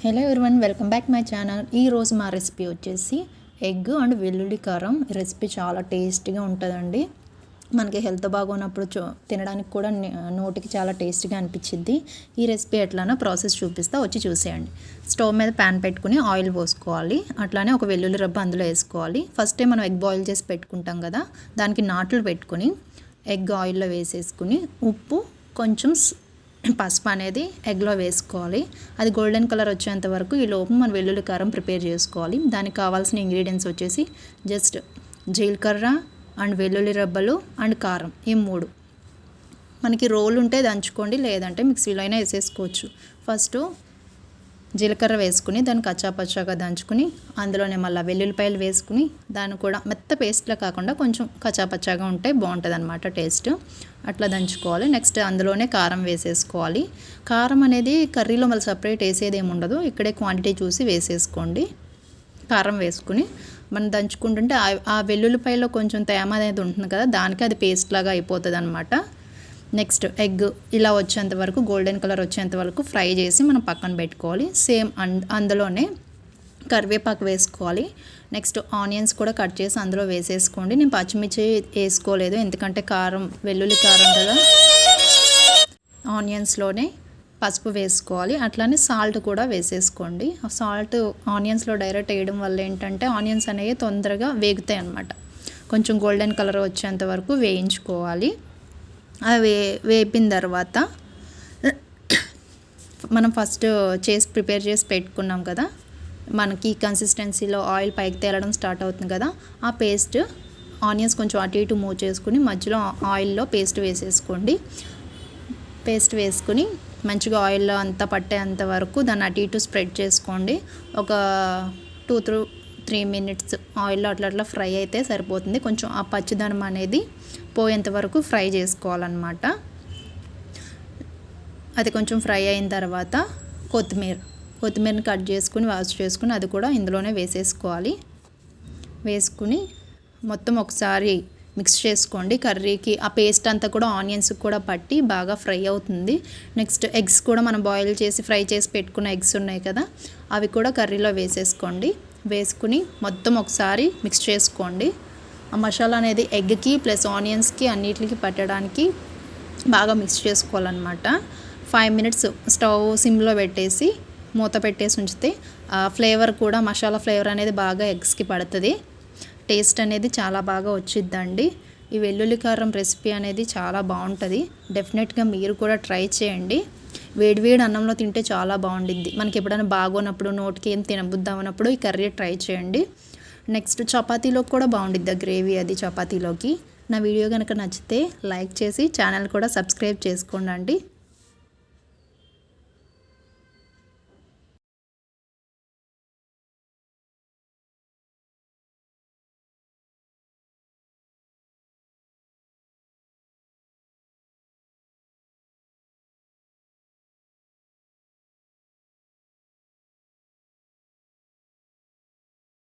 Hello everyone, welcome back my channel. ఈరోజు మా recipe వచ్చేసి ఎగ్ అండ్ వెల్లుల్లి కారం. ఈ రెసిపీ చాలా టేస్టీగా ఉంటుందండి. మనకి హెల్త్ బాగున్నప్పుడు తినడానికి కూడా నోటికి చాలా టేస్టీగా అనిపించింది. ఈ రెసిపీ ఎట్లానో ప్రాసెస్ చూపిస్తా, వచ్చి చూసేయండి. స్టవ్ మీద ప్యాన్ పెట్టుకుని ఆయిల్ పోసుకోవాలి. అట్లానే ఒక వెల్లుల్లి రబ్బ అందులో వేసుకోవాలి. ఫస్టే మనం ఎగ్ బాయిల్ చేసి పెట్టుకుంటాం కదా, దానికి నాట్లు పెట్టుకుని ఎగ్ ఆయిల్లో వేసేసుకుని ఉప్పు కొంచెం పసుపు అనేది ఎగ్లో వేసుకోవాలి. అది గోల్డెన్ కలర్ వచ్చేంత వరకు ఈ లోపు మనం వెల్లుల్లి కారం ప్రిపేర్ చేసుకోవాలి. దానికి కావాల్సిన ఇంగ్రీడియంట్స్ వచ్చేసి జస్ట్ జీలకర్ర అండ్ వెల్లుల్లి రబ్బలు అండ్ కారం, ఈ మూడు. మనకి రోల్ ఉంటే దంచుకోండి, లేదంటే మిక్సీలో అయినా వేసేసుకోవచ్చు. ఫస్ట్ జీలకర్ర వేసుకుని దాన్ని కచ్చాపచ్చాగా దంచుకుని అందులోనే మళ్ళీ వెల్లుల్లిపాయలు వేసుకుని దాన్ని కూడా మెత్త పేస్ట్లా కాకుండా కొంచెం కచ్చాపచ్చాగా ఉంటే బాగుంటుంది అనమాట టేస్ట్. అట్లా దంచుకోవాలి. నెక్స్ట్ అందులోనే కారం వేసేసుకోవాలి. కారం అనేది కర్రీలో మళ్ళీ సపరేట్ వేసేది ఏమి ఉండదు, ఇక్కడే క్వాంటిటీ చూసి వేసేసుకోండి. కారం వేసుకుని మనం దంచుకుంటుంటే ఆ వెల్లుల్లిపాయలో కొంచెం తేమ అనేది ఉంటుంది కదా, దానికి అది పేస్ట్ లాగా అయిపోతుంది అనమాట. నెక్స్ట్ ఎగ్ ఇలా వచ్చేంత వరకు, గోల్డెన్ కలర్ వచ్చేంత వరకు ఫ్రై చేసి మనం పక్కన పెట్టుకోవాలి. సేమ్ అందులోనే కరివేపాకు వేసుకోవాలి. నెక్స్ట్ ఆనియన్స్ కూడా కట్ చేసి అందులో వేసేసుకోండి. నేను పచ్చిమిర్చి వేసుకోలేదు, ఎందుకంటే కారం వెల్లుల్లి కారం కదా. ఆనియన్స్లోనే పసుపు వేసుకోవాలి. అట్లానే సాల్ట్ కూడా వేసేసుకోండి. సాల్ట్ ఆనియన్స్లో డైరెక్ట్ వేయడం వల్ల ఏంటంటే ఆనియన్స్ అనేవి తొందరగా వేగుతాయి అన్నమాట. కొంచెం గోల్డెన్ కలర్ వచ్చేంత వరకు వేయించుకోవాలి. అవి వేపిన తర్వాత మనం ఫస్ట్ ప్రిపేర్ చేసి పెట్టుకున్నాం కదా, మనకి కన్సిస్టెన్సీలో ఆయిల్ పైకి తేలడం స్టార్ట్ అవుతుంది కదా, ఆ పేస్ట్ ఆనియన్స్ కొంచెం అటు ఇటు మూవ్ చేసుకుని మధ్యలో ఆయిల్లో పేస్ట్ వేసేసుకోండి. పేస్ట్ వేసుకుని మంచిగా ఆయిల్లో అంతా పట్టేంత వరకు దాన్ని అటు ఇటు స్ప్రెడ్ చేసుకోండి. ఒక 2-3 మినిట్స్ ఆయిల్లో అట్లా ఫ్రై అయితే సరిపోతుంది. కొంచెం ఆ పచ్చిదనం అనేది పోయేంత వరకు ఫ్రై చేసుకోవాలన్నమాట. అది కొంచెం ఫ్రై అయిన తర్వాత కొత్తిమీరని కట్ చేసుకుని వాష్ చేసుకుని అది కూడా ఇందులోనే వేసేసుకోవాలి. వేసుకుని మొత్తం ఒకసారి మిక్స్ చేసుకోండి. కర్రీకి ఆ పేస్ట్ అంతా కూడా ఆనియన్స్కి కూడా పట్టి బాగా ఫ్రై అవుతుంది. నెక్స్ట్ ఎగ్స్ కూడా మనం బాయిల్ చేసి ఫ్రై చేసి పెట్టుకున్న ఎగ్స్ ఉన్నాయి కదా, అవి కూడా కర్రీలో వేసేసుకోండి. వేసుకుని మొత్తం ఒకసారి మిక్స్ చేసుకోండి. ఆ మసాలా అనేది ఎగ్కి ప్లస్ ఆనియన్స్కి అన్నిటికి పట్టడానికి బాగా మిక్స్ చేసుకోవాలన్నమాట. 5 మినిట్స్ స్టవ్ సిమ్లో పెట్టేసి మూత పెట్టేసి ఉంచితే ఆ ఫ్లేవర్ కూడా మసాలా ఫ్లేవర్ అనేది బాగా ఎగ్స్కి పడుతుంది. టేస్ట్ అనేది చాలా బాగా వచ్చిద్దండి. ఈ వెల్లుల్లి కారం రెసిపీ అనేది చాలా బాగుంటుంది. డెఫినెట్గా మీరు కూడా ట్రై చేయండి. వేడివేడి అన్నంలో తింటే చాలా బాగుండిద్ది. మనకి ఎప్పుడైనా బాగోనప్పుడు, నోటికి ఏం తినబుద్దామన్నప్పుడు ఈ కర్రీ ట్రై చేయండి. నెక్స్ట్ చపాతీలోకి కూడా బాగుండిద్ది గ్రేవీ అది చపాతీలోకి. నా వీడియో కనుక నచ్చితే లైక్ చేసి ఛానల్ కూడా సబ్స్క్రైబ్ చేసుకోండి.